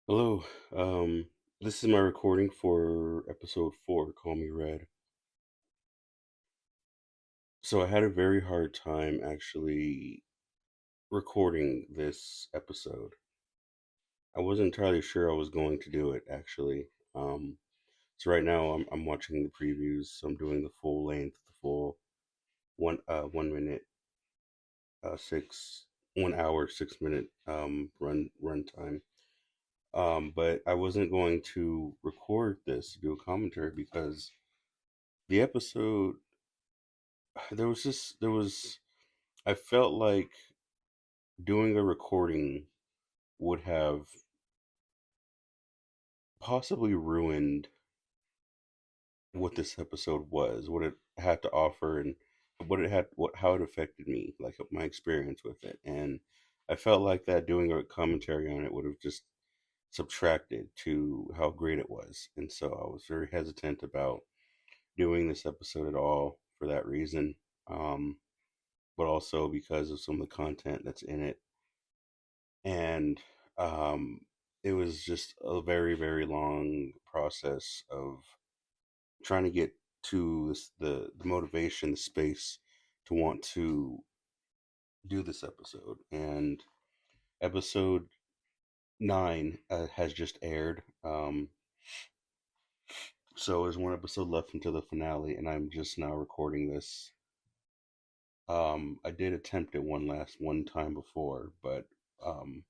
Hello. Um, this is my recording for episode 4, Call Me Red. So I had a very hard time actually recording this episode. I wasn't entirely sure I was going to do it actually. Um, so right now I'm watching the previews. So I'm doing the full length, the full 1 minute 6 1 hour 6 minute run time. But I wasn't going to record this to do a commentary because the episode there was I felt like doing a recording would have possibly ruined what this episode was, what it had to offer, and what how it affected me, like my experience with it. And I felt like that doing a commentary on it would have just subtracted to how great it was. And so I was very hesitant about doing this episode at all for that reason. Um, but also because of some of the content that's in it and um, it was just a very very long process of trying to get to the motivation, the space to want to do this episode. And episode 9 has just aired, so there's one episode left until the finale, and I'm just now recording this. I did attempt it one time before, but um,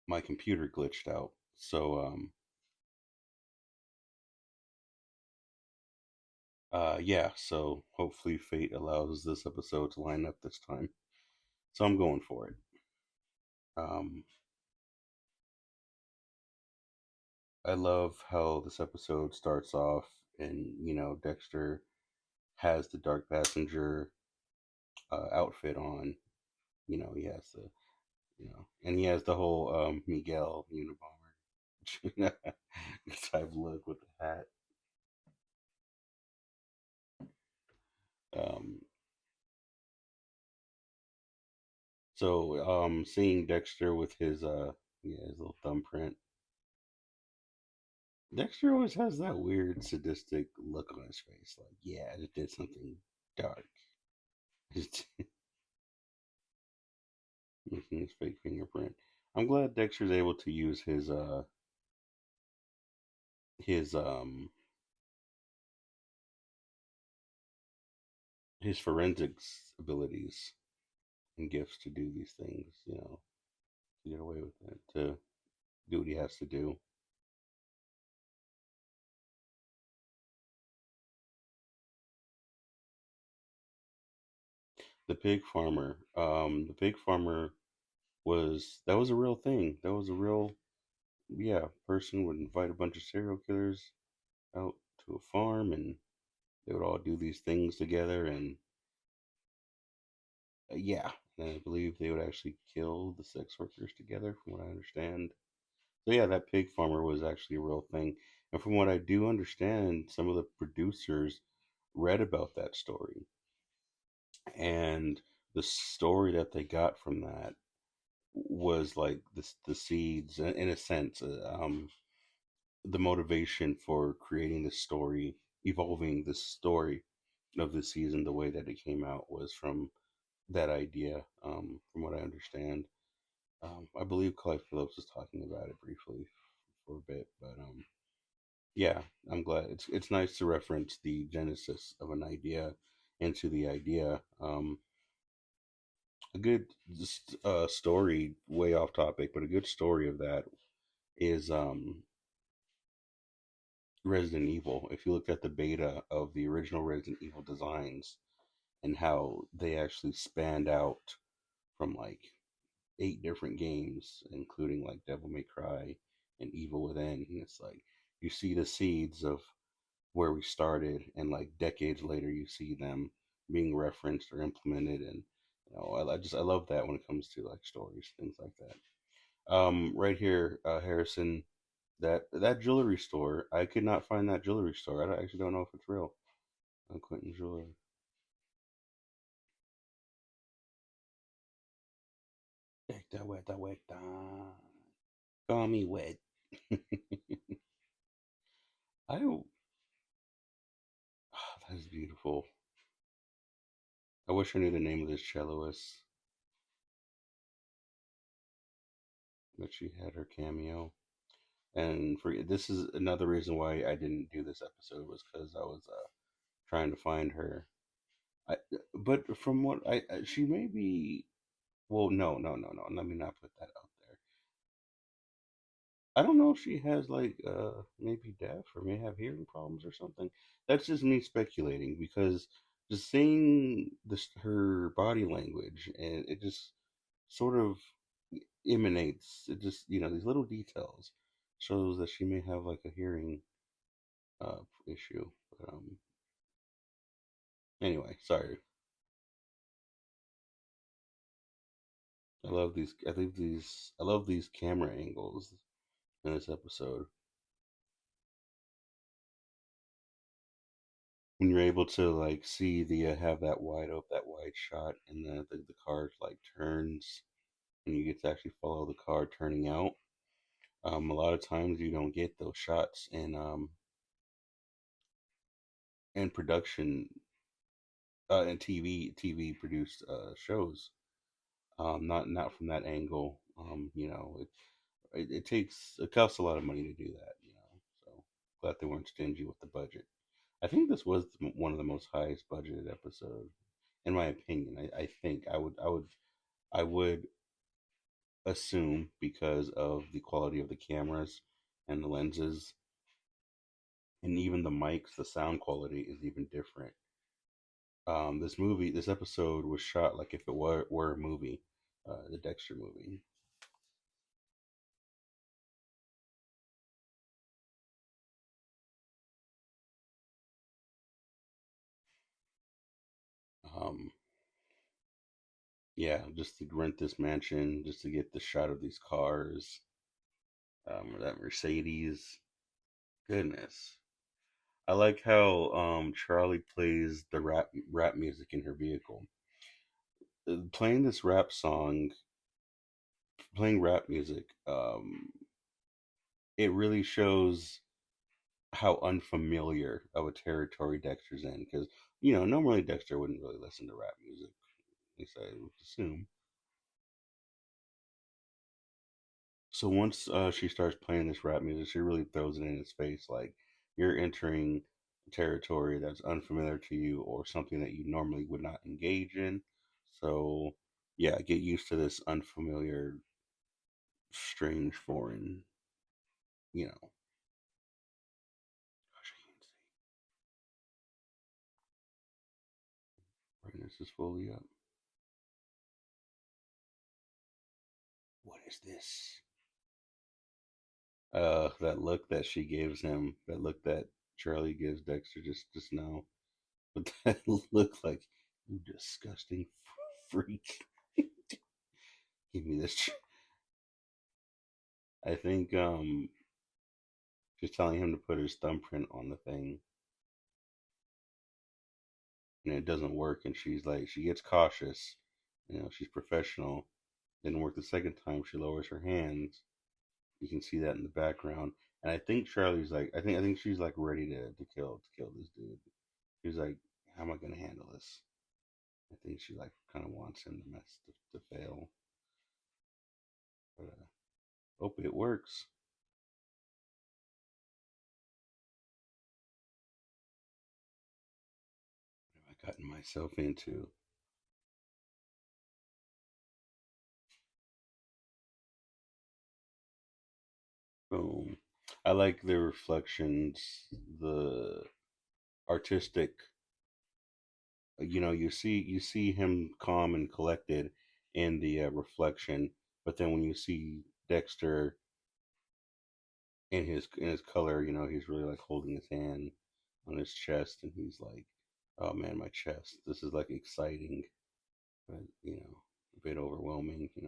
my computer glitched out, so yeah, so hopefully fate allows this episode to line up this time. So I'm going for it. Um, I love how this episode starts off, and Dexter has the Dark Passenger outfit on. He has and he has the whole Miguel Unabomber type look with the hat. Um, so seeing Dexter with his his little thumbprint. Dexter always has that weird sadistic look on his face, like, yeah, I just did something dark. Just making his fake fingerprint. I'm glad Dexter's able to use his his forensics abilities and gifts to do these things, to get away with it, to do what he has to do. The pig farmer was that was a real thing. That was a real yeah, person would invite a bunch of serial killers out to a farm, and they would all do these things together, and yeah, and I believe they would actually kill the sex workers together, from what I understand. So yeah, that pig farmer was actually a real thing, and from what I do understand, some of the producers read about that story, and the story that they got from that was like the seeds, in a sense, the motivation for creating this story, evolving this story of the season the way that it came out was from that idea, from what I understand. I believe Clive Phillips was talking about it briefly for a bit, but yeah, I'm glad it's nice to reference the genesis of an idea into the idea. A good story, way off topic, but a good story of that is Resident Evil. If you looked at the beta of the original Resident Evil designs and how they actually spanned out from like 8 different games, including like Devil May Cry and Evil Within. And it's like you see the seeds of where we started, and like decades later, you see them being referenced or implemented. And I love that when it comes to like stories, things like that. Right here, Harrison, that jewelry store. I could not find that jewelry store. I actually don't know if it's real. Quentin Jewelry. Esta vuelta, vuelta. Call me wet. I don't. Oh, that is beautiful. I wish I knew the name of this celloist, but she had her cameo. And for this is another reason why I didn't do this episode was because I was trying to find her. I, but from what she may be. Well, no, no, no, no. Let me not put that out there. I don't know if she has like maybe deaf or may have hearing problems or something. That's just me speculating because just seeing this her body language and it just sort of emanates. It just these little details shows that she may have like a hearing issue. But anyway, sorry. I love these camera angles in this episode when you're able to like see the have that wide shot and the car like turns and you get to actually follow the car turning out. A lot of times you don't get those shots in production in TV produced shows. Not from that angle. It costs a lot of money to do that. So glad they weren't stingy with the budget. I think this was one of the most highest budgeted episodes, in my opinion. I think I would assume because of the quality of the cameras and the lenses and even the mics, the sound quality is even different. This episode was shot like if it were a movie, the Dexter movie. Um, yeah, just to rent this mansion, just to get the shot of these cars, or that Mercedes. Goodness, I like how Charlie plays the rap music in her vehicle. Playing this rap song, playing rap music, it really shows how unfamiliar of a territory Dexter's in. Because normally Dexter wouldn't really listen to rap music. At least I would assume. So once she starts playing this rap music, she really throws it in his face, like you're entering territory that's unfamiliar to you or something that you normally would not engage in. So yeah, get used to this unfamiliar, strange, foreign. You know, gosh, I can't see. Brightness is fully up. What is this? That look that she gives him, that look that Charlie gives Dexter just now. But that look like you disgusting freak. Give me this. I think she's telling him to put his thumbprint on the thing, and it doesn't work. And she's like, she gets cautious. She's professional. Didn't work the second time. She lowers her hands. You can see that in the background. And I think Charlie's like, I think she's like ready to kill this dude. She's like, how am I gonna handle this? I think she like kind of wants him to fail. But hope it works. What have I gotten myself into? Boom. I like the reflections, the artistic. You see him calm and collected in the reflection, but then when you see Dexter in his color, he's really like holding his hand on his chest, and he's like, "Oh man, my chest. This is like exciting, but a bit overwhelming. It's like,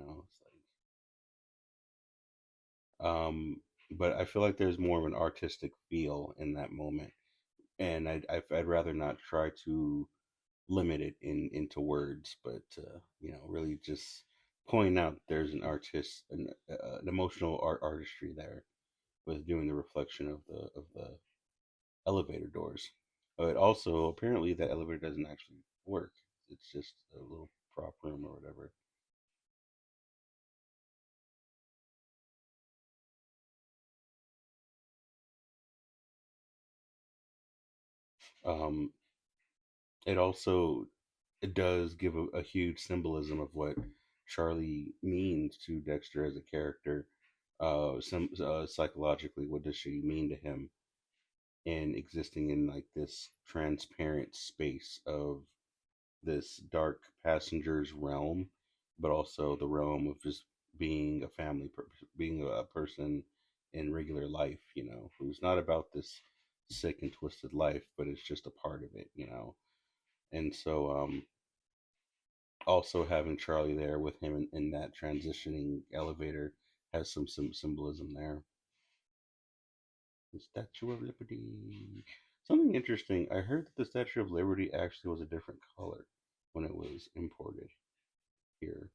but I feel like there's more of an artistic feel in that moment, and I'd rather not try to limit it into words, but really just pointing out there's an emotional artistry there with doing the reflection of the elevator doors. But also, apparently, that elevator doesn't actually work. It's just a little prop room or whatever. Um, it also it does give a huge symbolism of what Charlie means to Dexter as a character. Psychologically, what does she mean to him in existing in like this transparent space of this dark passenger's realm, but also the realm of just being a being a person in regular life, who's not about this sick and twisted life, but it's just a part of it, And so, also having Charlie there with him in that transitioning elevator has some symbolism there. The Statue of Liberty. Something interesting. I heard that the Statue of Liberty actually was a different color when it was imported here,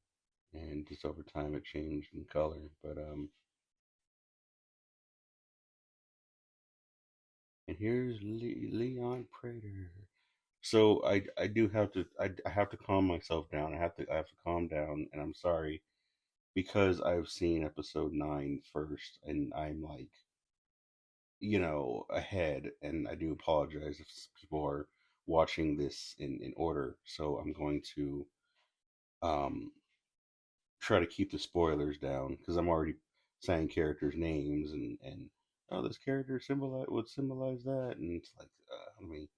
and just over time it changed in color. But and here's Leon Prater. So I do have to I have to calm myself down. I have to calm down, and I'm sorry because I've seen episode 9 first, and I'm like ahead, and I do apologize if people are watching this in order. So I'm going to um try to keep the spoilers down because I'm already saying characters' names and oh, this character symbolize that, and it's like let me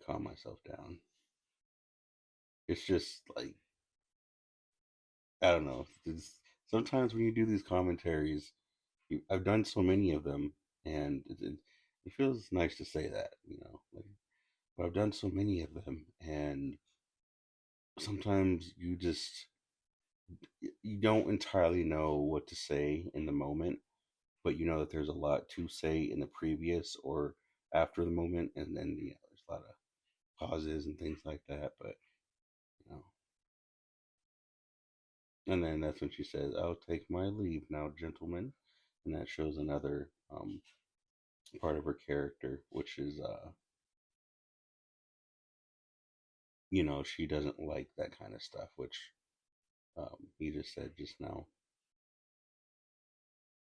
calm myself down. It's just like I don't know. Sometimes when you do these commentaries, I've done so many of them, and it feels nice to say that, like, but I've done so many of them, and sometimes you don't entirely know what to say in the moment, but you know that there's a lot to say in the previous or after the moment, and then there's a lot of pauses and things like that. But you know, and then that's when she says, "I'll take my leave now, gentlemen," and that shows another part of her character, which is she doesn't like that kind of stuff, which he just said just now.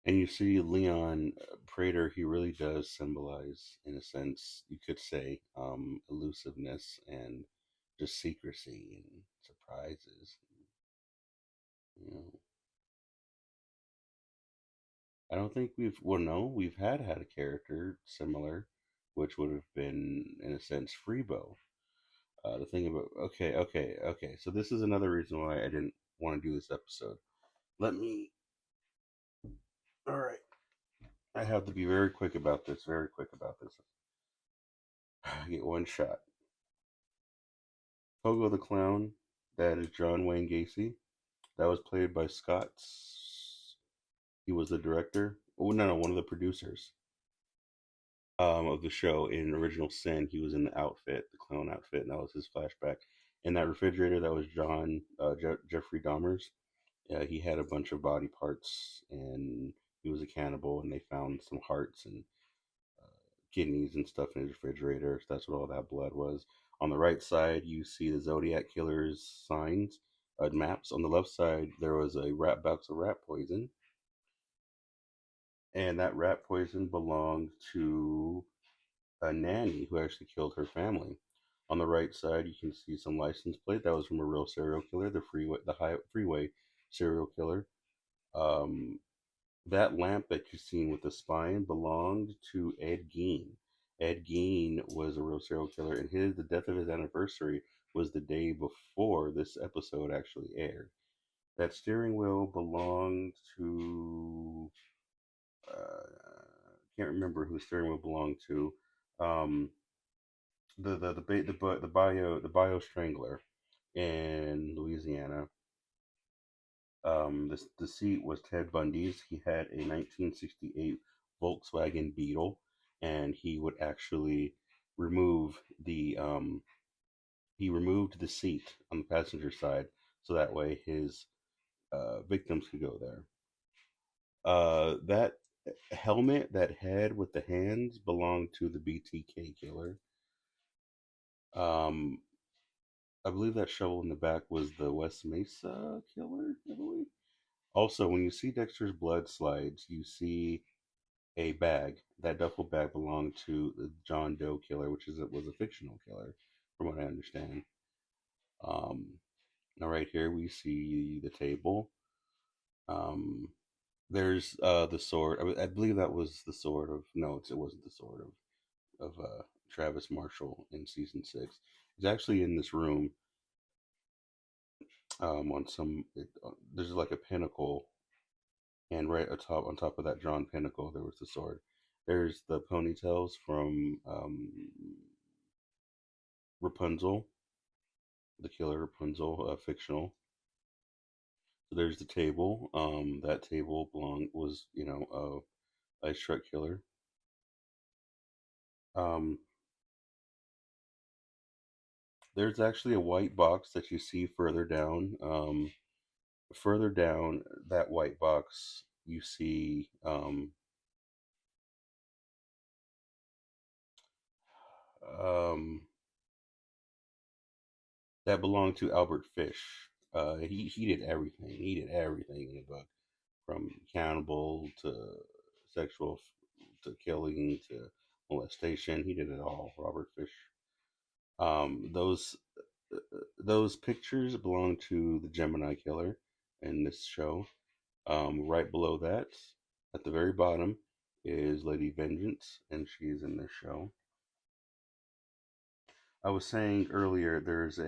And you see Leon Prater, he really does symbolize, in a sense, you could say, elusiveness and just secrecy and surprises. You know, I don't think well, no, we've had a character similar, which would have been, in a sense, Freebo. The thing about, okay. So this is another reason why I didn't want to do this episode. Let me, all right, I have to be very quick about this, very quick about this. I get one shot. Pogo the Clown, that is John Wayne Gacy. That was played by Scott. He was the director. Oh no, no, one of the producers of the show. In Original Sin, he was in the outfit, the clown outfit, and that was his flashback. In that refrigerator, that was Jeffrey Dahmer's. He had a bunch of body parts, and he was a cannibal, and they found some hearts and kidneys and stuff in his refrigerator. So that's what all that blood was. On the right side, you see the Zodiac Killer's signs, maps. On the left side, there was a rat box of rat poison, and that rat poison belonged to a nanny who actually killed her family. On the right side, you can see some license plate that was from a real serial killer, the high freeway serial killer. Um, That lamp that you've seen with the spine belonged to Ed Gein. Ed Gein was a real serial killer, and the death of his anniversary was the day before this episode actually aired. That steering wheel belonged to can't remember who the steering wheel belonged to. Um, the bio strangler in Louisiana. The seat was Ted Bundy's. He had a 1968 Volkswagen Beetle, and he would actually remove the he removed the seat on the passenger side so that way his victims could go there. That helmet, that head with the hands, belonged to the BTK killer. Um, I believe that shovel in the back was the West Mesa killer. I believe. Also, when you see Dexter's blood slides, you see a bag. That duffel bag belonged to the John Doe killer, which was a fictional killer, from what I understand. Um, Now, right here we see the table. Um, there's the sword. I believe that was the sword of. No, it wasn't the sword of Travis Marshall in season six. It's actually in this room. On some, there's like a pinnacle, and right atop on top of that drawn pinnacle, there was the sword. There's the ponytails from Rapunzel, the killer Rapunzel, fictional. So there's the table. That table was Ice Truck Killer. Um, there's actually a white box that you see further down. Further down that white box, you see um, that belonged to Albert Fish. He did everything. He did everything in the book, from cannibal to sexual to killing to molestation. He did it all. Robert Fish. Those pictures belong to the Gemini Killer in this show. Right below that, at the very bottom, is Lady Vengeance, and she's in this show. I was saying earlier, there was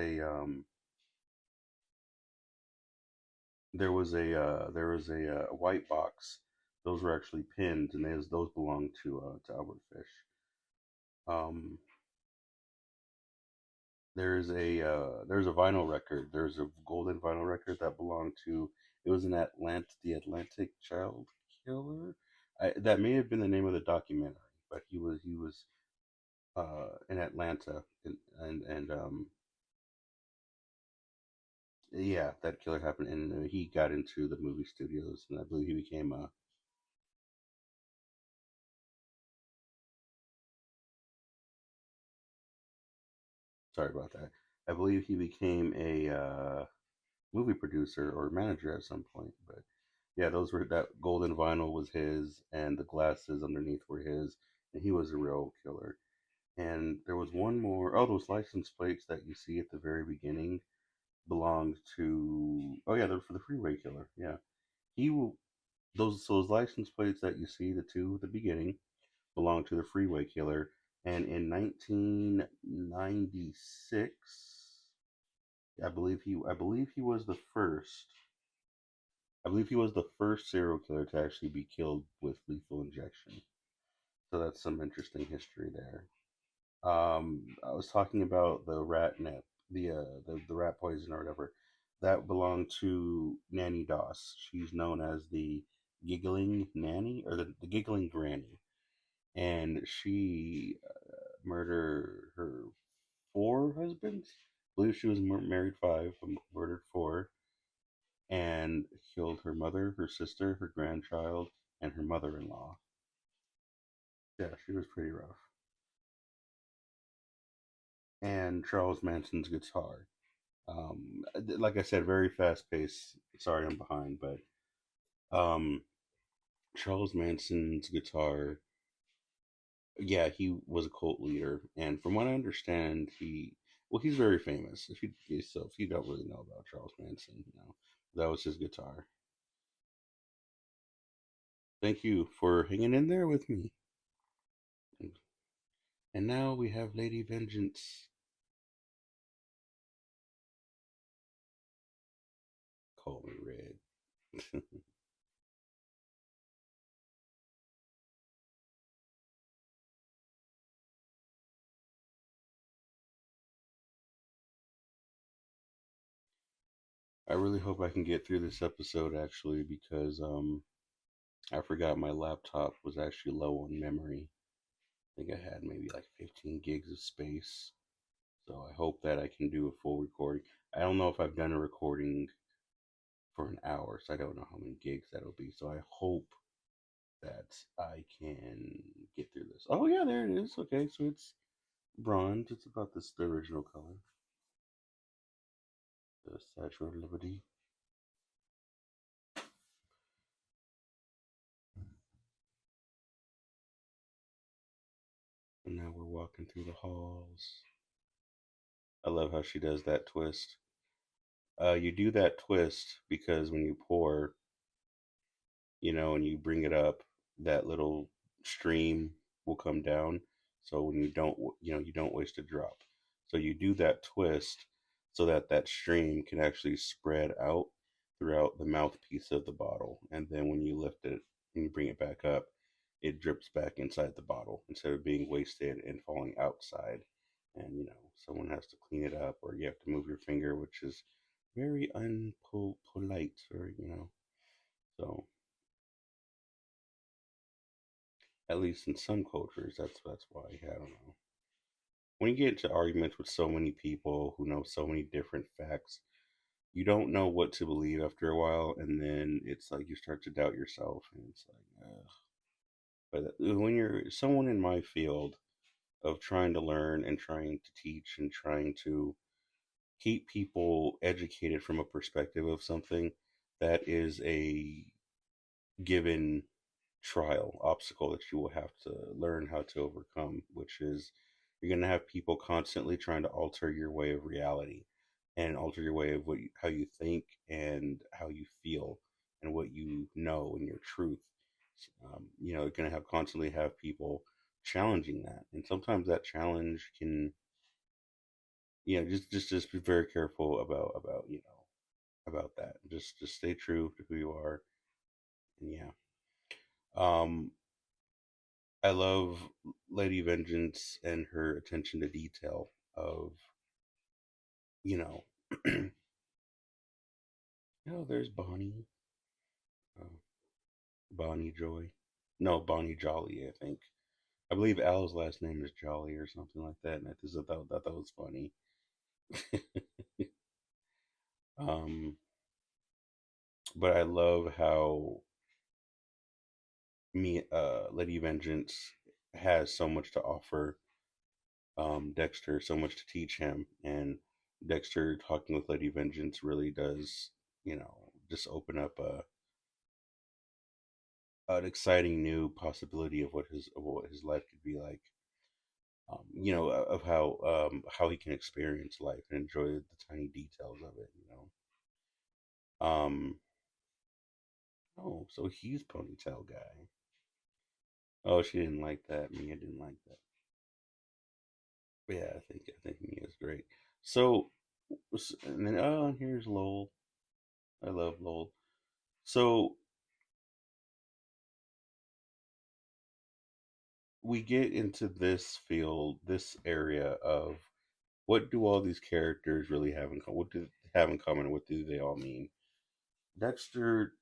a white box. Those were actually pins, and those belong to Albert Fish. Um, there's a vinyl record. There's a golden vinyl record that belonged to. It was the Atlantic Child Killer. That may have been the name of the documentary, but he was in Atlanta, and yeah, that killer happened, and he got into the movie studios, and I believe he became a. Sorry about that. I believe he became a movie producer or manager at some point, but yeah, those were that golden vinyl was his, and the glasses underneath were his, and he was a real killer. And there was one more. Oh, those license plates that you see at the very beginning belonged to. Oh yeah, they're for the Freeway Killer. Yeah, he will. Those license plates that you see, the two at the beginning, belonged to the Freeway Killer. And in 1996, I believe he was the first. I believe he was the first serial killer to actually be killed with lethal injection. So that's some interesting history there. I was talking about the rat net, the rat poison or whatever. That belonged to Nanny Doss. She's known as the giggling nanny or the giggling granny, and she murdered her four husbands. I believe she was married five, murdered four, and killed her mother, her sister, her grandchild, and her mother-in-law. Yeah, she was pretty rough. And Charles Manson's guitar. Like I said, very fast paced. Sorry, I'm behind, but um, Charles Manson's guitar. Yeah, he was a cult leader, and from what I understand, he's very famous. If you don't really know about Charles Manson, that was his guitar. Thank you for hanging in there with me. And now we have Lady Vengeance. Call me Red. I really hope I can get through this episode actually because I forgot my laptop was actually low on memory. I think I had maybe like 15 gigs of space. So I hope that I can do a full recording. I don't know if I've done a recording for an hour, so I don't know how many gigs that'll be. So I hope that I can get through this. Oh yeah, there it is. Okay, so it's bronze. It's about this the original color, the Statue of Liberty. And now we're walking through the halls. I love how she does that twist. You do that twist because when you pour, and you bring it up, that little stream will come down. So when you don't, you don't waste a drop. So you do that twist so that that stream can actually spread out throughout the mouthpiece of the bottle. And then when you lift it and you bring it back up, it drips back inside the bottle instead of being wasted and falling outside. And, someone has to clean it up or you have to move your finger, which is very unpolite, or, so at least in some cultures, that's why. I don't know. When you get into arguments with so many people who know so many different facts, you don't know what to believe after a while, and then it's like you start to doubt yourself, and it's like, ugh. But when you're someone in my field of trying to learn and trying to teach and trying to keep people educated from a perspective of something, that is a given trial obstacle that you will have to learn how to overcome, which is you're going to have people constantly trying to alter your way of reality and alter your way of how you think and how you feel and what you know and your truth. You're going to have constantly have people challenging that, and sometimes that challenge can, just be very careful about about that. Just stay true to who you are, and yeah. Um, I love Lady Vengeance and her attention to detail of, you know, there's Bonnie, uh, Bonnie Joy. No, Bonnie Jolly, I think. I believe Al's last name is Jolly or something like that, and I just thought that was funny. um, but I love how Lady Vengeance has so much to offer Dexter, so much to teach him, and Dexter talking with Lady Vengeance really does, just open up an exciting new possibility of what his life could be like. Of how he can experience life and enjoy the tiny details of it. Oh, so he's ponytail guy. Oh, she didn't like that. Mia didn't like that. But yeah, I think Mia's great. So, and then and here's Lowell. I love Lowell. So we get into this field, this area of what do all these characters really have in common? What do they have in common? What do they all mean? Dexter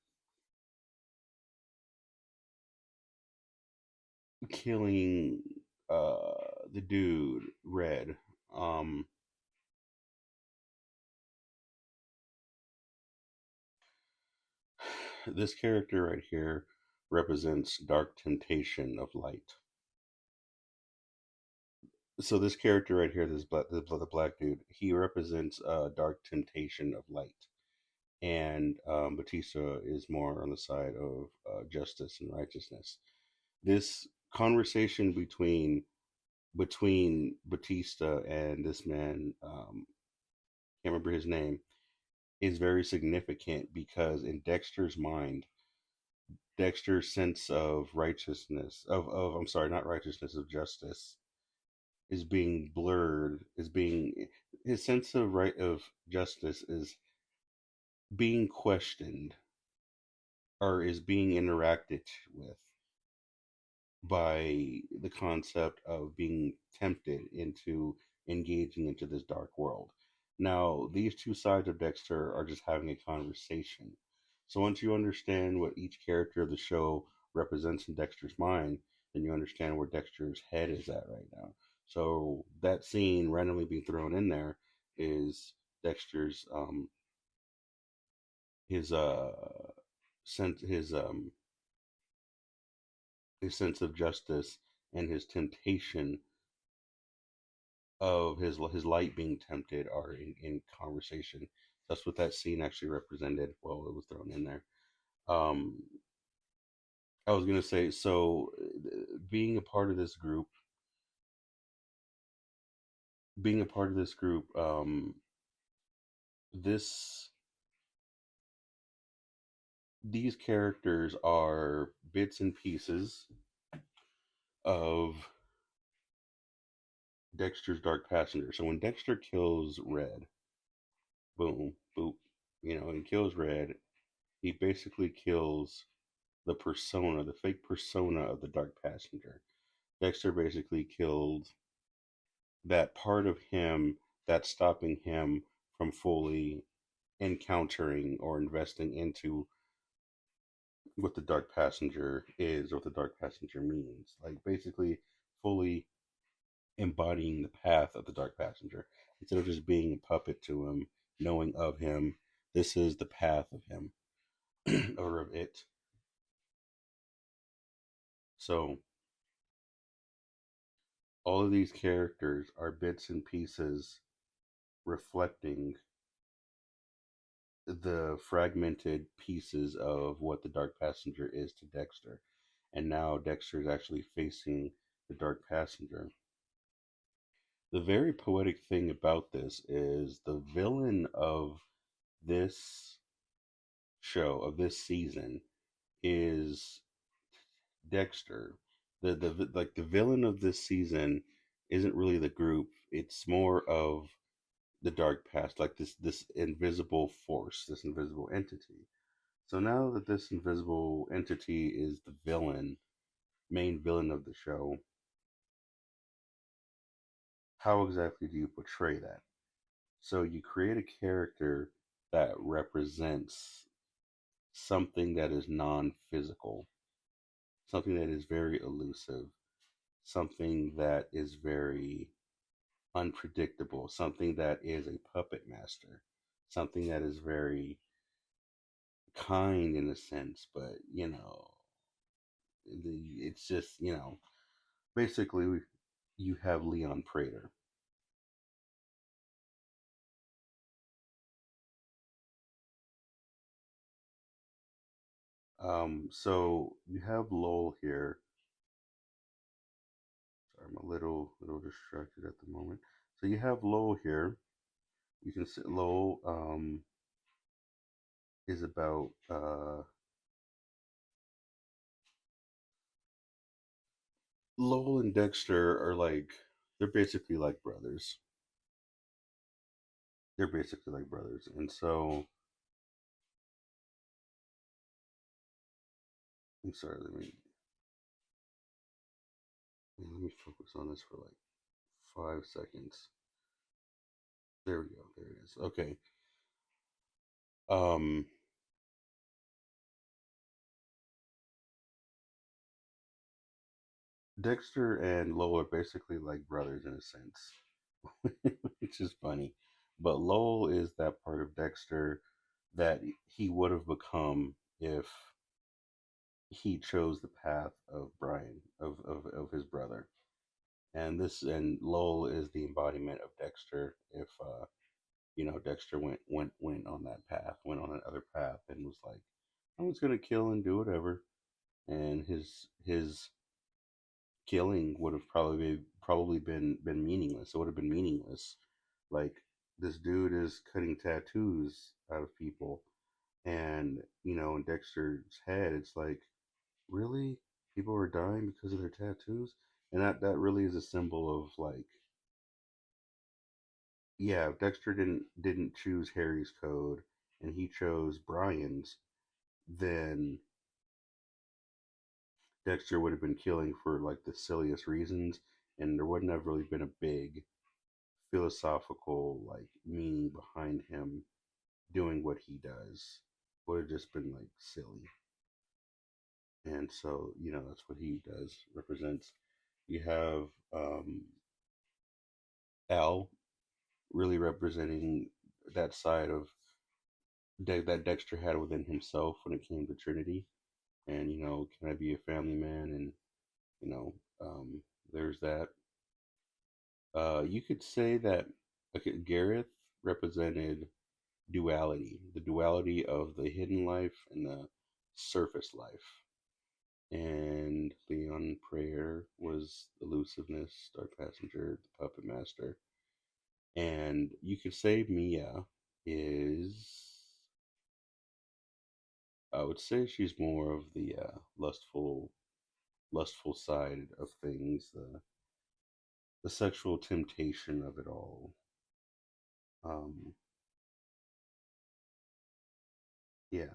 killing the dude Red. Um, this character right here represents dark temptation of light. So this character right here, the black dude, he represents dark temptation of light, and Batista is more on the side of justice and righteousness. This conversation between Batista and this man, can't remember his name, is very significant because in Dexter's mind, Dexter's sense of righteousness, of I'm sorry, not righteousness, of justice, is being blurred, is being his sense of right of justice is being questioned or is being interacted with by the concept of being tempted into engaging into this dark world. Now, these two sides of Dexter are just having a conversation. So once you understand what each character of the show represents in Dexter's mind, then you understand where Dexter's head is at right now. So that scene randomly being thrown in there is Dexter's his sense his sense of justice and his temptation of his light being tempted are in conversation. That's what that scene actually represented. Well, it was thrown in there. Um, I was gonna say, so being a part of this group, being a part of this group, this these characters are bits and pieces of Dexter's Dark Passenger. So when Dexter kills Red, boom, boop, and kills Red, he basically kills the persona, the fake persona of the Dark Passenger. Dexter basically killed that part of him that's stopping him from fully encountering or investing into what the Dark Passenger is, what the Dark Passenger means. Like basically fully embodying the path of the Dark Passenger instead of just being a puppet to him, knowing of him. This is the path of him or of it. So all of these characters are bits and pieces reflecting the fragmented pieces of what the Dark Passenger is to Dexter. And now Dexter is actually facing the Dark Passenger. The very poetic thing about this is the villain of this show, of this season, is Dexter. The villain of this season isn't really the group. It's more of the dark past, like this invisible force, this invisible entity. So now that this invisible entity is the villain, main villain of the show, how exactly do you portray that? So you create a character that represents something that is non-physical, something that is very elusive, something that is very unpredictable, something that is a puppet master, something that is very kind in a sense, but it's just basically you have Leon Prater. So you have Lowell here. Sorry, I'm a little distracted at the moment. So you have Lowell here. You can see Lowell is about Lowell and Dexter are like they're basically like brothers. They're basically like brothers, and so I'm sorry. Let me focus on this for like 5 seconds. There we go. There it is. Okay. Um, Dexter and Lowell are basically like brothers in a sense, which is funny. But Lowell is that part of Dexter that he would have become if he chose the path of Brian, of his brother. And Lowell is the embodiment of Dexter if Dexter went on that path, went on another path and was like, I was gonna kill and do whatever. And his killing would have probably been meaningless. It would have been meaningless. Like this dude is cutting tattoos out of people, and in Dexter's head, it's like, really, people are dying because of their tattoos, and that really is a symbol of like, yeah, if Dexter didn't choose Harry's code and he chose Brian's, then Dexter would have been killing for like the silliest reasons, and there wouldn't have really been a big philosophical like meaning behind him doing what he does. Would have just been like silly. And so, that's what he does, represents. You have Al really representing that side of that Dexter had within himself when it came to Trinity, and can I be a family man? And you know, there's that. You could say that okay, Gareth represented duality, the duality of the hidden life and the surface life. And Leon Prayer was elusiveness, Star Passenger, the puppet master. And you could say Mia is, I would say she's more of the lustful side of things, the sexual temptation of it all. Um, yeah,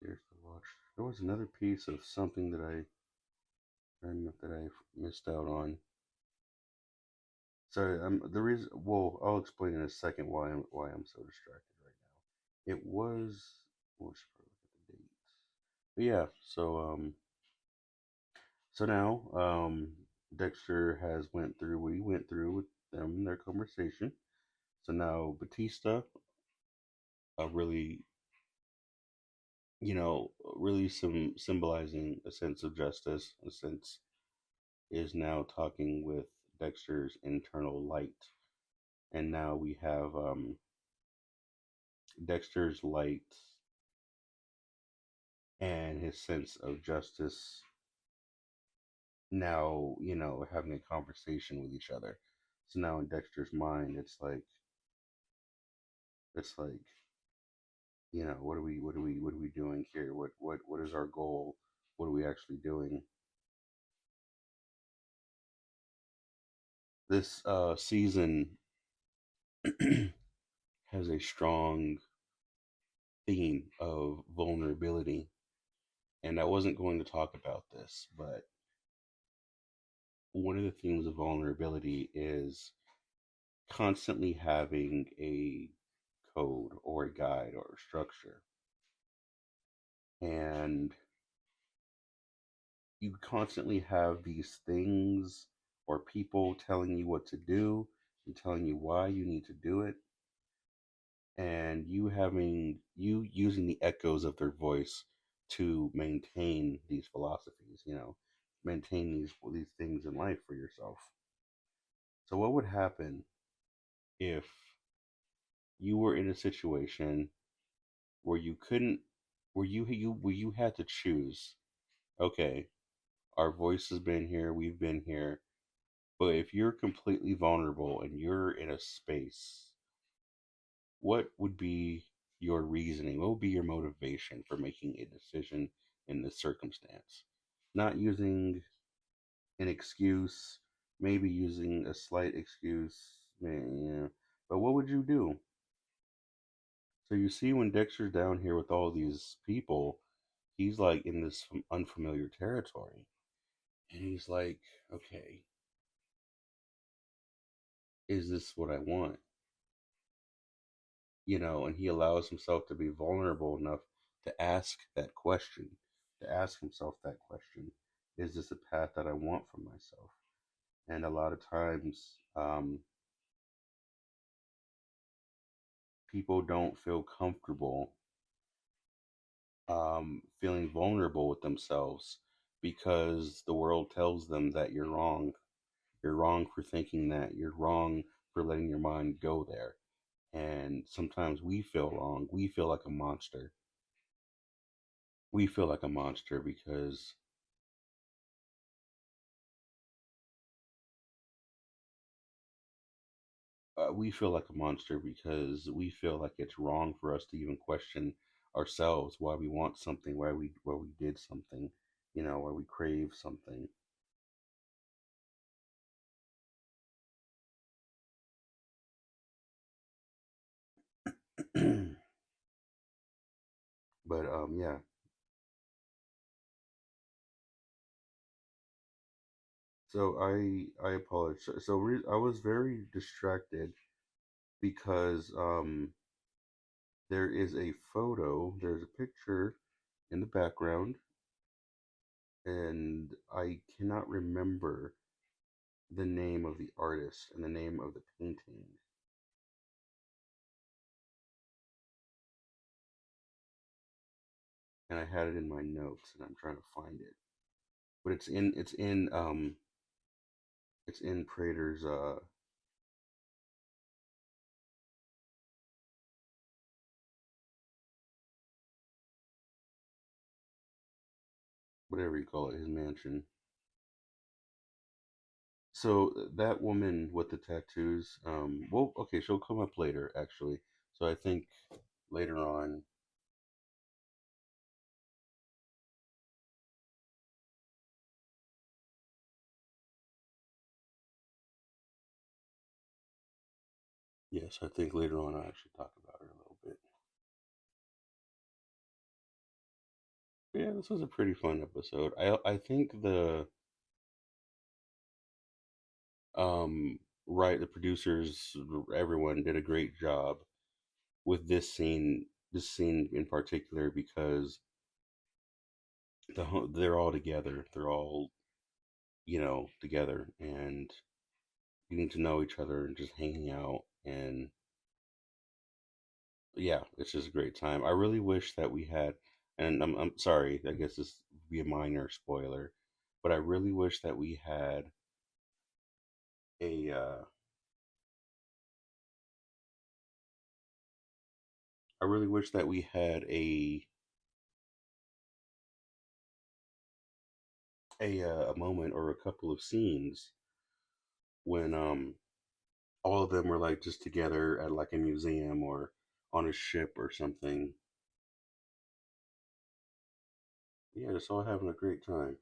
there's the watch. There was another piece of something that I missed out on. Sorry, the reason. Well, I'll explain in a second why I'm so distracted right now. It was. Well, should probably look at the dates. But yeah, so now Dexter has went through what he went through with them, their conversation. So now Batista, really, really symbolizing a sense of justice, a sense is now talking with Dexter's internal light, and now we have Dexter's light and his sense of justice now, having a conversation with each other. So now in Dexter's mind, it's like, what are we doing here? What is our goal? What are we actually doing? This season has a strong theme of vulnerability, and I wasn't going to talk about this, but one of the themes of vulnerability is constantly having a code or a guide or a structure. And you constantly have these things or people telling you what to do and telling you why you need to do it. And you using the echoes of their voice to maintain these philosophies, maintain these things in life for yourself. So what would happen if you were in a situation where you couldn't where you had to choose, okay, our voice has been here, we've been here, but if you're completely vulnerable and you're in a space, what would be your reasoning? What would be your motivation for making a decision in this circumstance? Not using an excuse, maybe using a slight excuse, yeah, but what would you do? So you see, when Dexter's down here with all these people, he's like in this unfamiliar territory. And he's like, okay, is this what I want? And he allows himself to be vulnerable enough to ask that question, to ask himself that question. Is this a path that I want for myself? And a lot of times, people don't feel comfortable feeling vulnerable with themselves because the world tells them that you're wrong. You're wrong for thinking that. You're wrong for letting your mind go there. And sometimes we feel wrong. We feel like a monster. We feel like a monster because we feel like a monster because we feel like it's wrong for us to even question ourselves why we want something, why we did something, why we crave something. But yeah. So I apologize. So I was very distracted because there is a photo, there's a picture in the background, and I cannot remember the name of the artist and the name of the painting. And I had it in my notes, and I'm trying to find it. But it's in Prater's whatever you call it, his mansion. So that woman with the tattoos, well, okay, she'll come up later, actually. So I think later on, yes, I think later on I'll actually talk about her a little bit. But yeah, this was a pretty fun episode. I think the um right, the producers, everyone did a great job with this scene in particular, because they're all together. They're all, together, and getting to know each other and just hanging out. And yeah, it's just a great time. I really wish that we had, and I'm sorry, I guess this would be a minor spoiler, but I really wish that we had a, I really wish that we had a moment or a couple of scenes when all of them were like just together at like a museum or on a ship or something. Yeah, just all having a great time.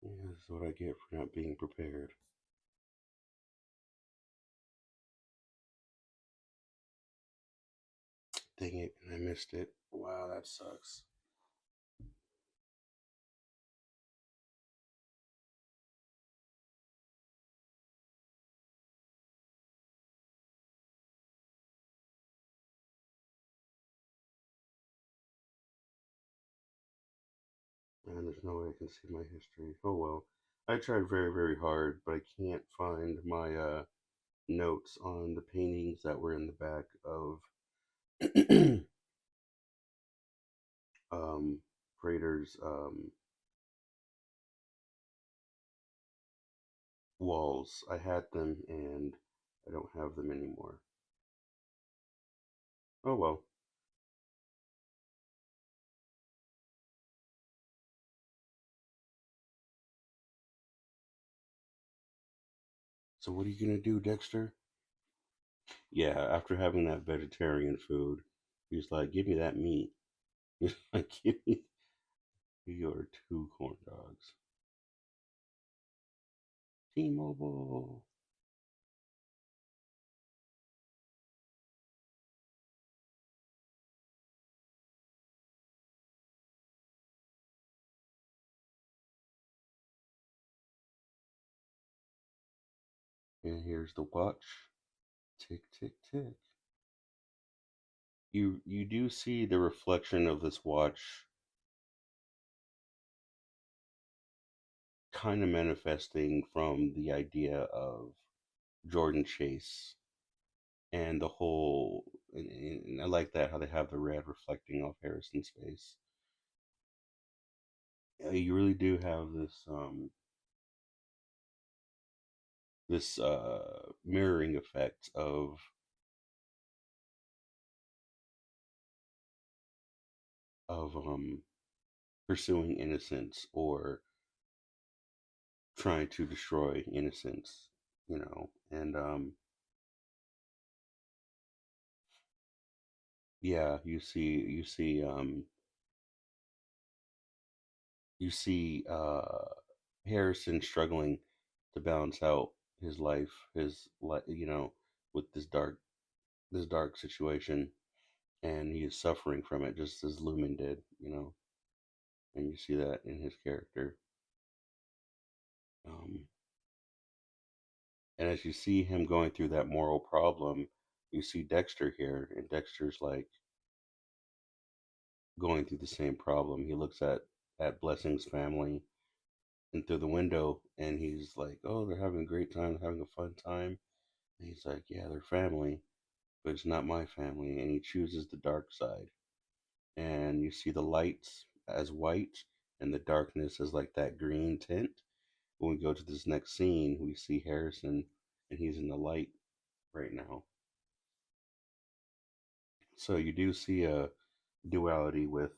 Yeah, this is what I get for not being prepared. Dang it, and I missed it. Wow, that sucks. Man, there's no way I can see my history. Oh well. I tried very, very hard, but I can't find my notes on the paintings that were in the back of Prater's walls. I had them, and I don't have them anymore. Oh well. So what are you gonna do, Dexter? Yeah, after having that vegetarian food, he's like, "Give me that meat." He's like, "Give me your two corn dogs." T-Mobile. And here's the watch. Tick, tick, tick. You do see the reflection of this watch kind of manifesting from the idea of Jordan Chase and the whole. And I like that how they have the red reflecting off Harrison's face. You really do have this mirroring effect of pursuing innocence or trying to destroy innocence, and yeah, you see Harrison struggling to balance out his life, with this dark situation, and he is suffering from it just as Lumen did, and you see that in his character. Um, and as you see him going through that moral problem, you see Dexter here, and Dexter's like going through the same problem. He looks at Blessing's family and through the window, and he's like, "Oh, they're having a great time, having a fun time." And he's like, "Yeah, they're family, but it's not my family." And he chooses the dark side. And you see the lights as white, and the darkness as like that green tint. When we go to this next scene, we see Harrison, and he's in the light right now. So you do see a duality with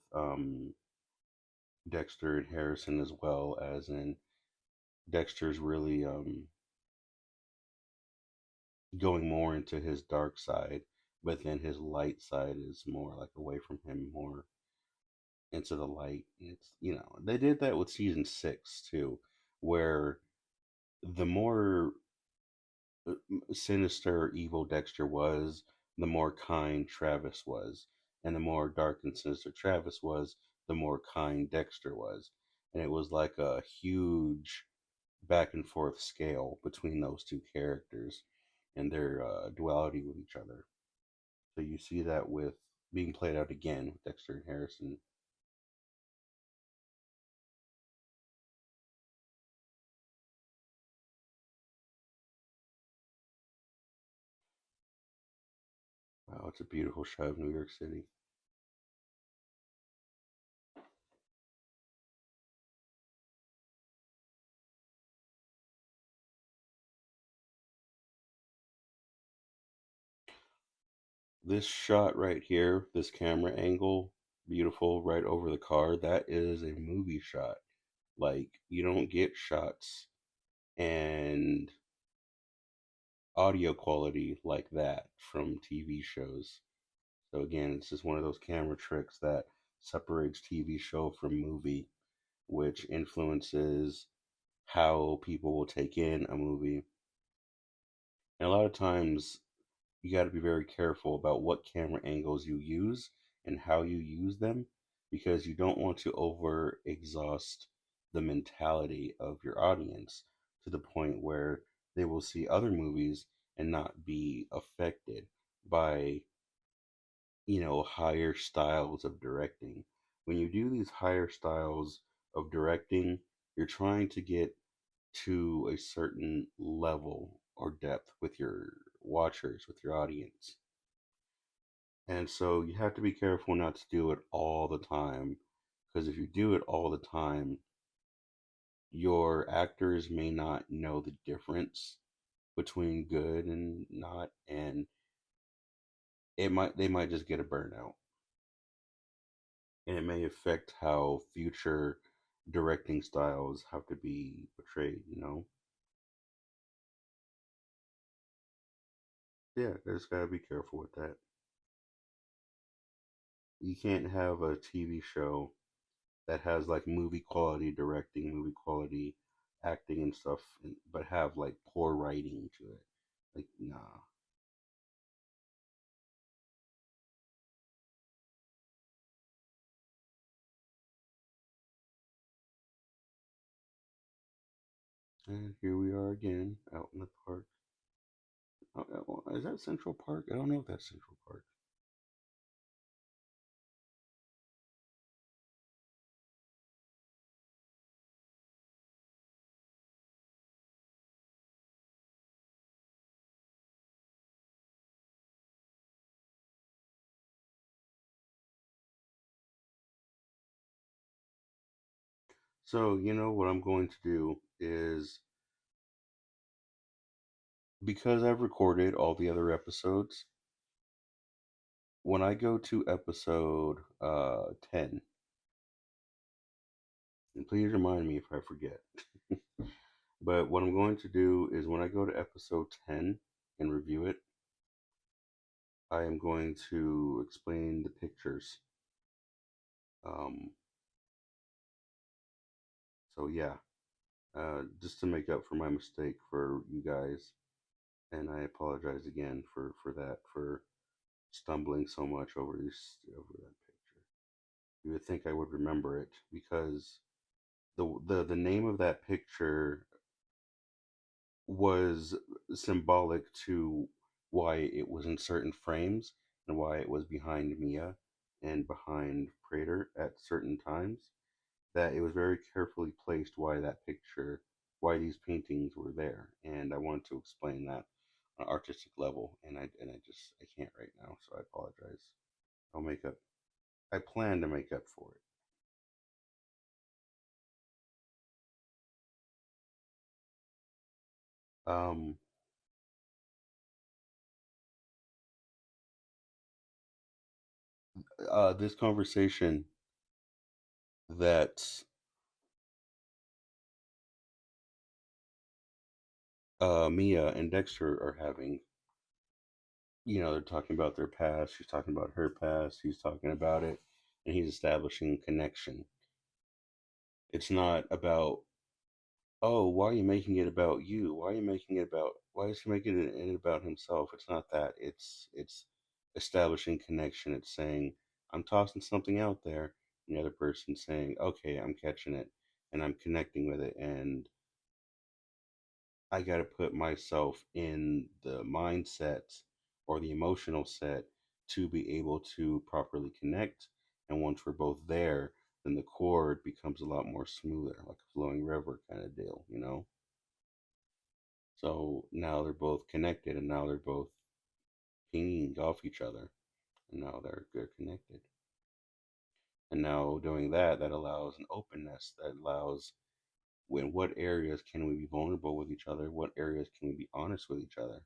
Dexter and Harrison, as well as in Dexter's really going more into his dark side, but then his light side is more like away from him, more into the light. It's they did that with season 6 too, where the more sinister, evil Dexter was, the more kind Travis was, and the more dark and sinister Travis was, the more kind Dexter was, and it was like a huge back and forth scale between those two characters and their duality with each other. So you see that with being played out again with Dexter and Harrison. Wow, it's a beautiful shot of New York City. This shot right here, this camera angle, beautiful, right over the car, that is a movie shot. Like, you don't get shots and audio quality like that from TV shows. So, again, it's just one of those camera tricks that separates TV show from movie, which influences how people will take in a movie. And a lot of times, you got to be very careful about what camera angles you use and how you use them, because you don't want to over exhaust the mentality of your audience to the point where they will see other movies and not be affected by higher styles of directing. When you do these higher styles of directing, you're trying to get to a certain level or depth with your watchers, with your audience. And so you have to be careful not to do it all the time, because if you do it all the time, your actors may not know the difference between good and not, and they might just get a burnout, and it may affect how future directing styles have to be portrayed. Yeah, I just gotta be careful with that. You can't have a TV show that has like movie quality directing, movie quality acting and stuff, but have like poor writing to it. Like, nah. And here we are again out in the park. Is that Central Park? I don't know if that's Central Park. So, what I'm going to do is, because I've recorded all the other episodes, when I go to episode 10, and please remind me if I forget, But what I'm going to do is when I go to episode 10 and review it, I am going to explain the pictures. Um, so yeah, just to make up for my mistake for you guys, and I apologize again for that, for stumbling so much over that picture. You would think I would remember it because the name of that picture was symbolic to why it was in certain frames and why it was behind Mia and behind Prater at certain times. That it was very carefully placed why that picture, why these paintings were there, and I wanted to explain that on an artistic level, and I just I can't right now, so I apologize. I'll make up. I plan to make up for it. This conversation that Mia and Dexter are having, they're talking about their past. She's talking about her past. He's talking about it, and he's establishing connection. It's not about, oh, why are you making it about you? Why are you making it about? Why is he making it about himself? It's not that. It's establishing connection. It's saying I'm tossing something out there, and the other person saying, okay, I'm catching it, and I'm connecting with it, and I got to put myself in the mindset or the emotional set to be able to properly connect. And once we're both there, then the chord becomes a lot more smoother, like a flowing river kind of deal, you know? So now they're both connected and now they're both pinging off each other and now they're connected. And now doing that, that allows an openness, that allows in what areas can we be vulnerable with each other? What areas can we be honest with each other?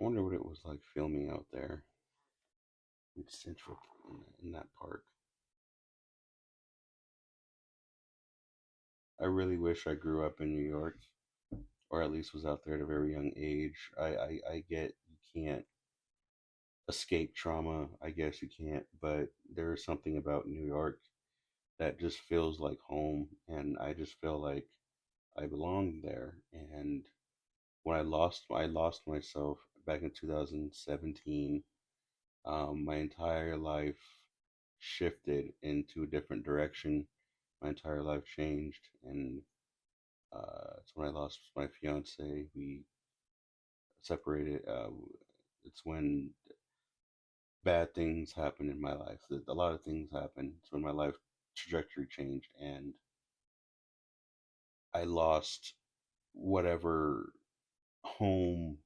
I wonder what it was like filming out there in Central in that park. I really wish I grew up in New York, or at least was out there at a very young age. I get you can't escape trauma. I guess you can't, but there is something about New York that just feels like home, and I just feel like I belong there. And when I lost myself back in 2017. My entire life shifted into a different direction. My entire life changed, and it's when I lost my fiance. We separated. It's when bad things happened in my life. A lot of things happened. It's when my life trajectory changed, and I lost whatever home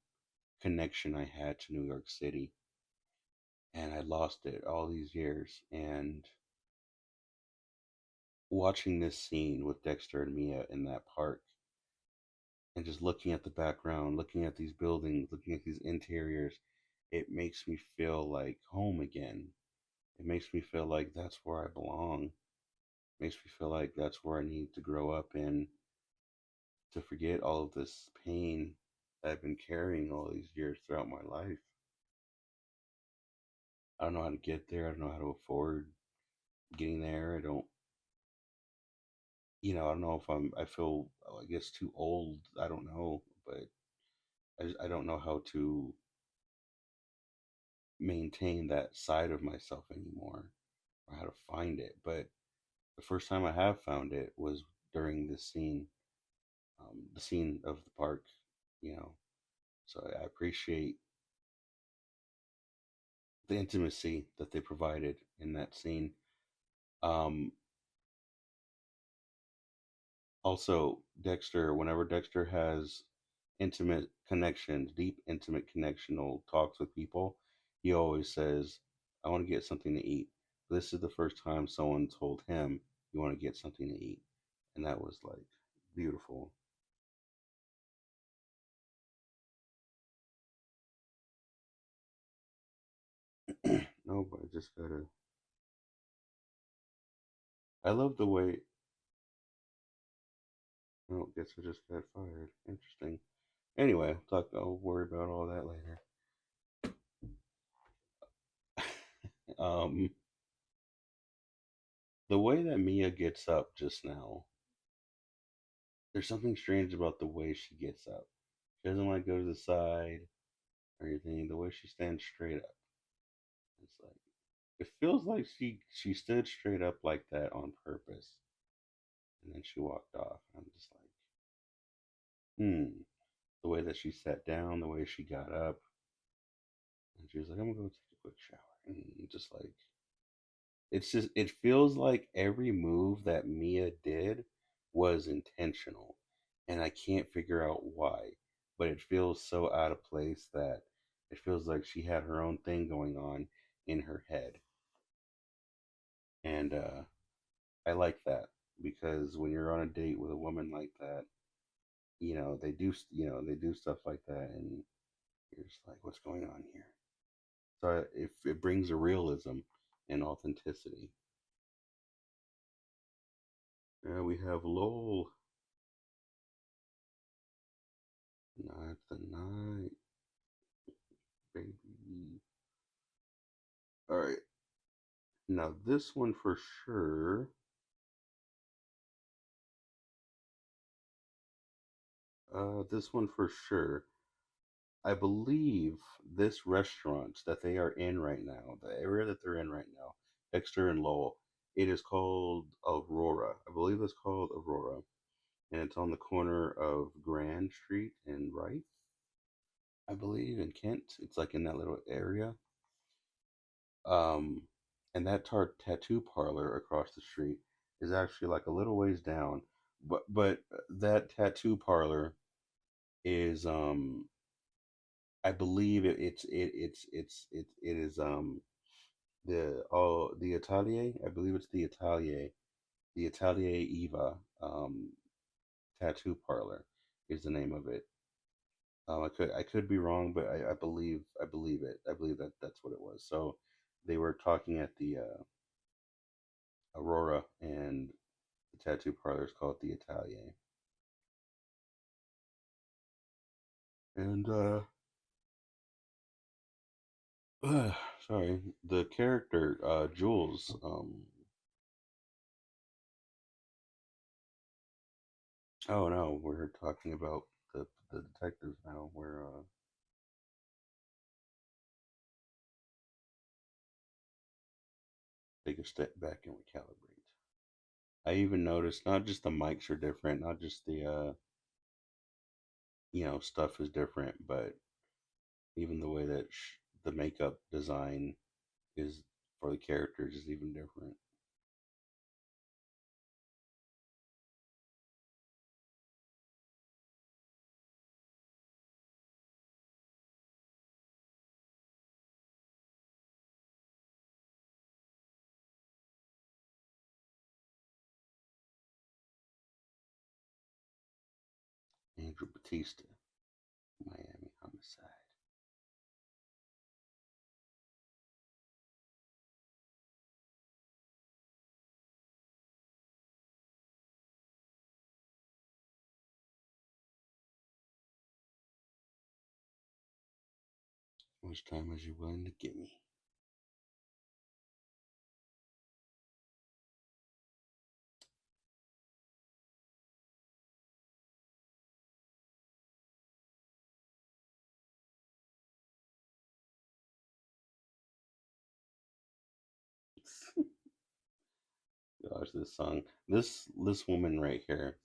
connection I had to New York City, and I lost it all these years. And watching this scene with Dexter and Mia in that park and just looking at the background, looking at these buildings, looking at these interiors, it makes me feel like home again. It makes me feel like that's where I belong. It makes me feel like that's where I need to grow up in to forget all of this pain that I've been carrying all these years throughout my life. I don't know how to get there. I don't know how to afford getting there. I don't know if I feel, I guess, too old. I don't know, but I don't know how to maintain that side of myself anymore or how to find it. But the first time I have found it was during this scene, the scene of the park, you know. So I appreciate the intimacy that they provided in that scene. Um, Also, Dexter, whenever Dexter has intimate connections, deep, intimate connectional talks with people, he always says, I want to get something to eat. This is the first time someone told him, you want to get something to eat. And that was like beautiful. No, but I just gotta. I love the way. Oh, guess I just got fired. Interesting. Anyway, talk. I'll worry about all that later. um, the way that Mia gets up just now, there's something strange about the way she gets up. She doesn't like go to the side or anything. The way she stands straight up, it's like it feels like she stood straight up like that on purpose, and then she walked off. I'm just like, hmm. The way that she sat down, the way she got up, and she was like, "I'm gonna go take a quick shower," and just like it feels like every move that Mia did was intentional, and I can't figure out why, but it feels so out of place that it feels like she had her own thing going on in her head, and I like that because when you're on a date with a woman like that, they do stuff like that, and you're just like, what's going on here? So it brings a realism and authenticity. Yeah, we have Lowell. Not the night, baby. All right, now this one for sure. This one for sure. I believe this restaurant that they are in right now, the area that they're in right now, Dexter and Lowell, it is called Aurora. I believe it's called Aurora, and it's on the corner of Grand Street and Wright, I believe, in Kent. It's like in that little area. Um, and that tattoo parlor across the street is actually like a little ways down. But that tattoo parlor is I believe it is the Atelier. I believe it's the Atelier Eva tattoo parlor is the name of it. I could be wrong, but I believe it. I believe that that's what it was. So they were talking at the Aurora, and the tattoo parlor is called the Atelier. And sorry, the character Jules. Oh no, we're talking about the detectives now. We're take a step back and recalibrate. I even noticed not just the mics are different, not just the stuff is different, but even the way that the makeup design is for the characters is even different. Andrew Batista, Miami Homicide. How much time is you willing to give me? Gosh, this song, this woman right here.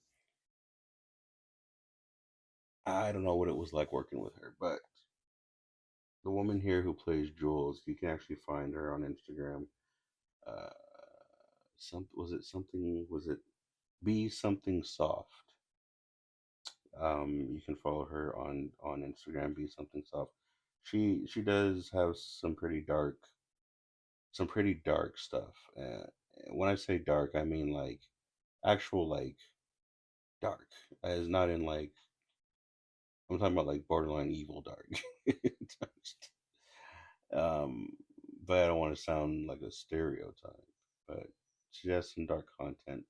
I don't know what it was like working with her, but the woman here who plays Jules, you can actually find her on Instagram. Uh, was it be something soft? You can follow her on Instagram, be something soft. She does have some pretty dark stuff. When I say dark, I mean like actual like dark, as not in like I'm talking about like borderline evil dark. um, but I don't want to sound like a stereotype. But she has some dark content,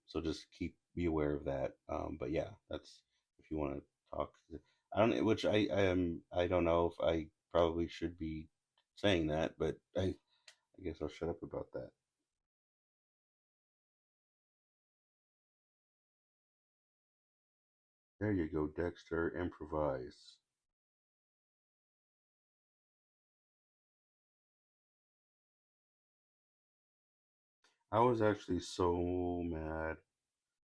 so just keep be aware of that. But yeah, that's if you want to talk. I don't, which I am. I don't know if I probably should be saying that, but I guess I'll shut up about that. There you go, Dexter. Improvise. I was actually so mad.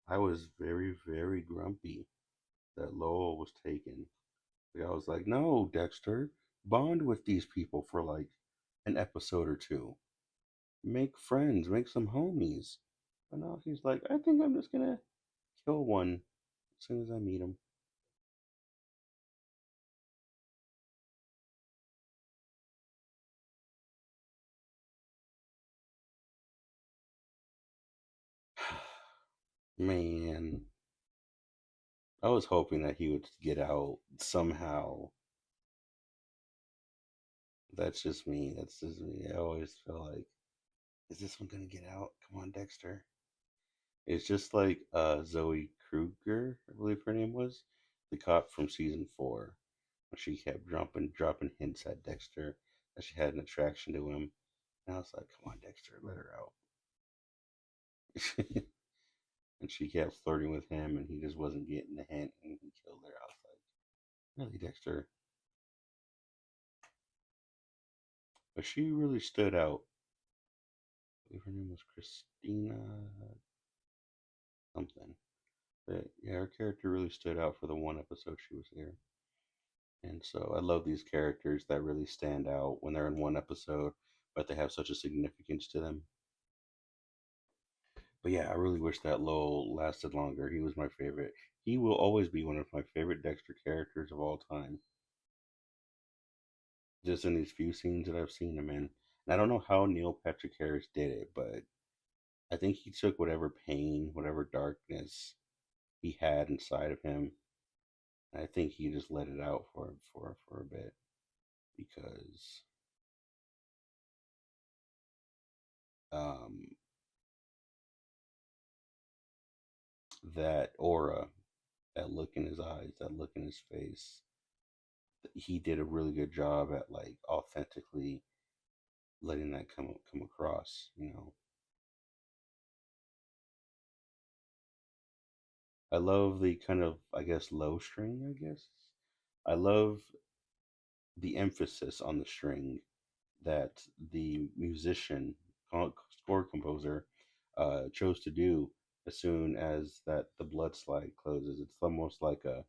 I was very, very grumpy that Lowell was taken. Like, I was like, no, Dexter, bond with these people for like an episode or two. Make friends, make some homies. But now he's like, I think I'm just gonna kill one as soon as I meet him. Man, I was hoping that he would get out somehow. That's just me. That's just me. I always feel like, is this one gonna get out? Come on, Dexter. It's just like Zoe Kruger, I believe her name was, the cop from season four. When she kept dropping hints at Dexter that she had an attraction to him. And I was like, come on, Dexter, let her out. And she kept flirting with him, and he just wasn't getting the hint, and he killed her. I was like, really, Dexter? But she really stood out. I believe her name was Christina something. But yeah, her character really stood out for the one episode she was here. And so I love these characters that really stand out when they're in one episode, but they have such a significance to them. But yeah, I really wish that Lowell lasted longer. He was my favorite. He will always be one of my favorite Dexter characters of all time. Just in these few scenes that I've seen him in. And I don't know how Neil Patrick Harris did it, but I think he took whatever pain, whatever darkness he had inside of him. And I think he just let it out for a bit because um, that aura, that look in his eyes, that look in his face, he did a really good job at like authentically letting that come across. I love the kind of, I guess, low string. I guess I love the emphasis on the string that the musician, score composer, chose to do as soon as that the blood slide closes. It's almost like a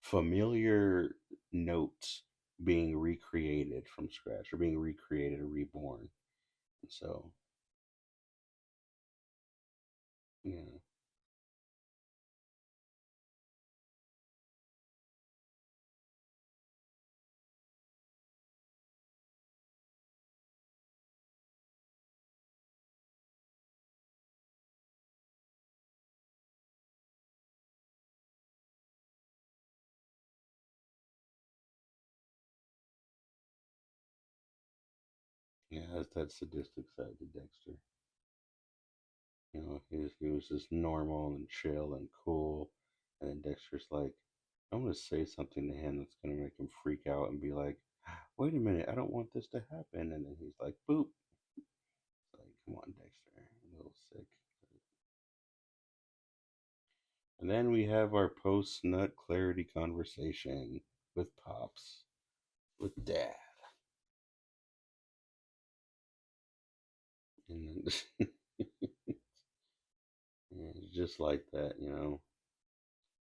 familiar note being recreated from scratch or being recreated or reborn. And so, yeah, yeah, has that sadistic side to Dexter. He was just normal and chill and cool, and then Dexter's like, I'm gonna say something to him that's gonna make him freak out and be like, wait a minute, I don't want this to happen. And then he's like, boop. It's like, come on, Dexter, a little sick. And then we have our post nut clarity conversation with Pops, with Dad. And it's just like that.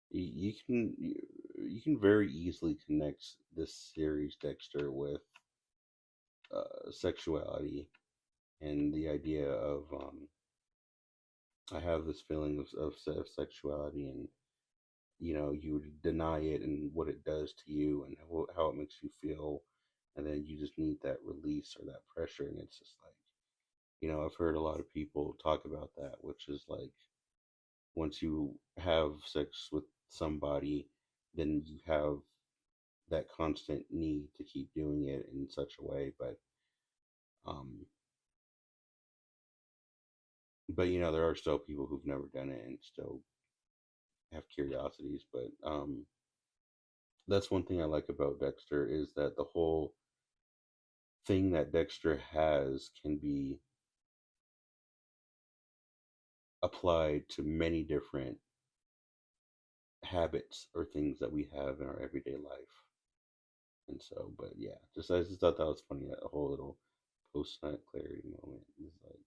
You can very easily connect this series, Dexter, with sexuality and the idea of I have this feeling of sexuality, and you deny it and what it does to you and how it makes you feel, and then you just need that release or that pressure, and it's just like, I've heard a lot of people talk about that, which is like once you have sex with somebody, then you have that constant need to keep doing it in such a way. Um, but there are still people who've never done it and still have curiosities. But that's one thing I like about Dexter is that the whole thing that Dexter has can be applied to many different habits or things that we have in our everyday life. And so, but yeah, just I just thought that was funny. That whole little post nut clarity moment is like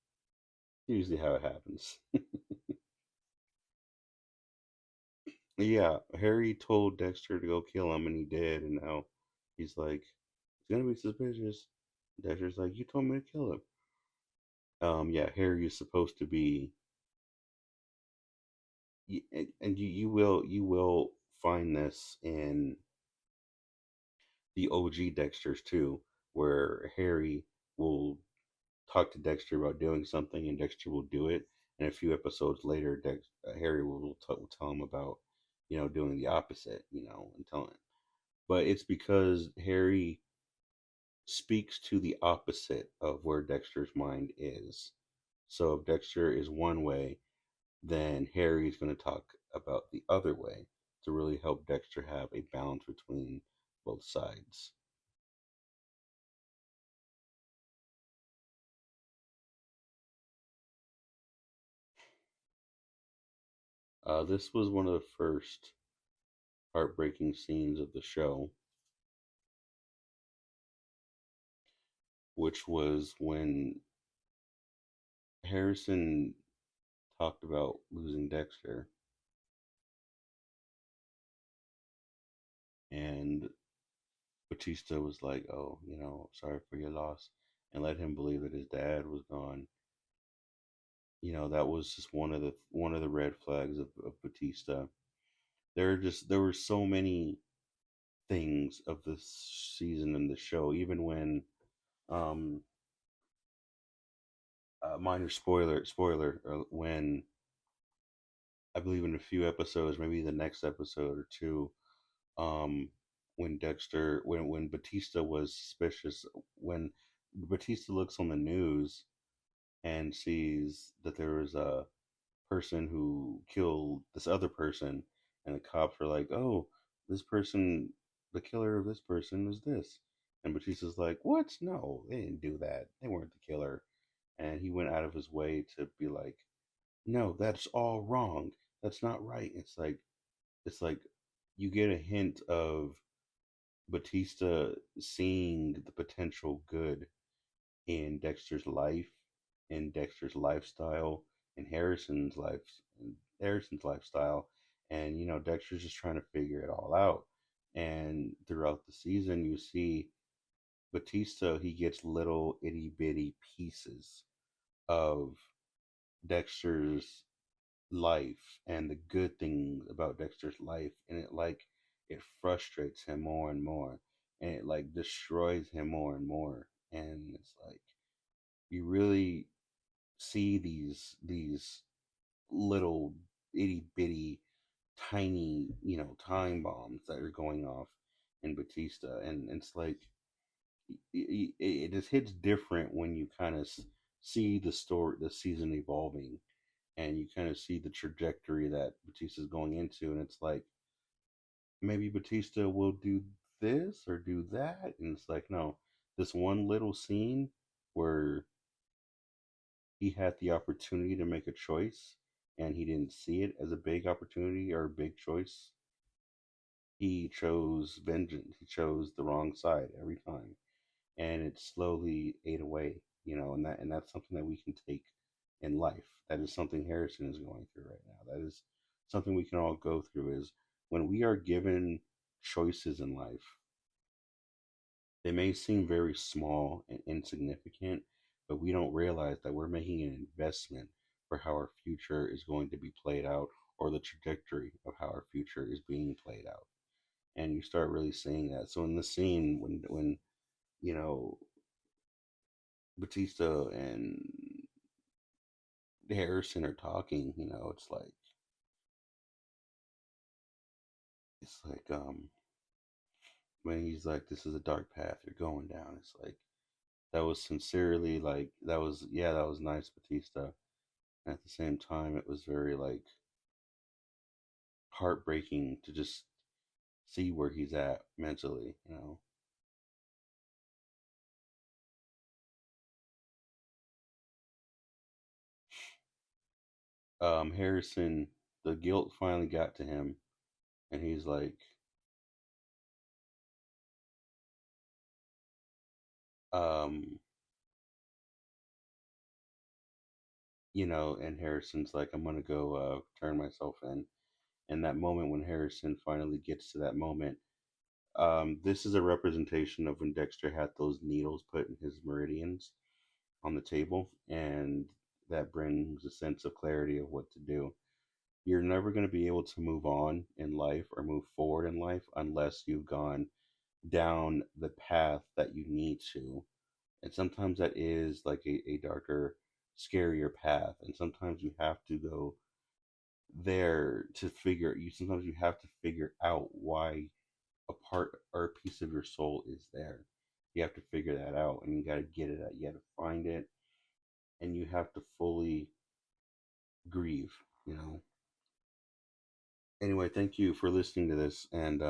usually how it happens. Yeah, Harry told Dexter to go kill him, and he did, and now he's like, he's gonna be suspicious. Dexter's like, you told me to kill him. Yeah, Harry is supposed to be, and you will find this in the OG Dexters too, where Harry will talk to Dexter about doing something, and Dexter will do it. And a few episodes later, Harry will tell him about, doing the opposite, and telling. But it's because Harry speaks to the opposite of where Dexter's mind is. So if Dexter is one way, then Harry's going to talk about the other way to really help Dexter have a balance between both sides. This was one of the first heartbreaking scenes of the show, which was when Harrison talked about losing Dexter, and Batista was like, "Oh, sorry for your loss," and let him believe that his dad was gone. That was just one of the red flags of Batista. There were so many things of this season in the show, even when um minor spoiler when I believe in a few episodes, maybe the next episode or two, um, when Batista was suspicious, when Batista looks on the news and sees that there was a person who killed this other person, and the cops were like, "Oh, this person, the killer of this person is this," and Batista's like, "What? No, they didn't do that. They weren't the killer," and he went out of his way to be like, "No, that's all wrong. That's not right." It's like you get a hint of Batista seeing the potential good in Dexter's life, in Dexter's lifestyle, in Harrison's lifestyle, and Dexter's just trying to figure it all out. And throughout the season, you see Batista. He gets little itty bitty pieces of Dexter's life and the good things about Dexter's life, and it frustrates him more and more, and it like destroys him more and more, and it's like you really see these little itty bitty tiny time bombs that are going off in Batista, and it's like it just hits different when you kind of see the season evolving, and you kind of see the trajectory that Batista's going into, and it's like maybe Batista will do this or do that, and it's like no, this one little scene where he had the opportunity to make a choice and he didn't see it as a big opportunity or a big choice. He chose vengeance. He chose the wrong side every time, and it slowly ate away. And that's something that we can take in life. That is something Harrison is going through right now. That is something we can all go through. Is when we are given choices in life, they may seem very small and insignificant, but we don't realize that we're making an investment for how our future is going to be played out, or the trajectory of how our future is being played out. And you start really seeing that. So in the scene when you know Batista and Harrison are talking, it's like when he's like, "This is a dark path you're going down." It's like that was sincerely like that was yeah, that was nice, Batista. And at the same time, it was very like heartbreaking to just see where he's at mentally. You Harrison, the guilt finally got to him, and he's like, um, and Harrison's like, I'm gonna go turn myself in. And that moment when Harrison finally gets to that moment, this is a representation of when Dexter had those needles put in his meridians on the table, and that brings a sense of clarity of what to do. You're never going to be able to move on in life or move forward in life unless you've gone down the path that you need to. And sometimes that is like a darker, scarier path. And sometimes you have to go there to figure you sometimes you have to figure out why a part or a piece of your soul is there. You have to figure that out and you got to get it out. You got to find it and you have to fully grieve. Anyway, thank you for listening to this and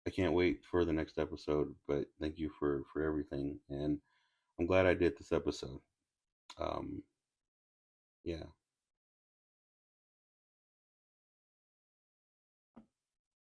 I can't wait for the next episode, but thank you for everything and I'm glad I did this episode. Um yeah.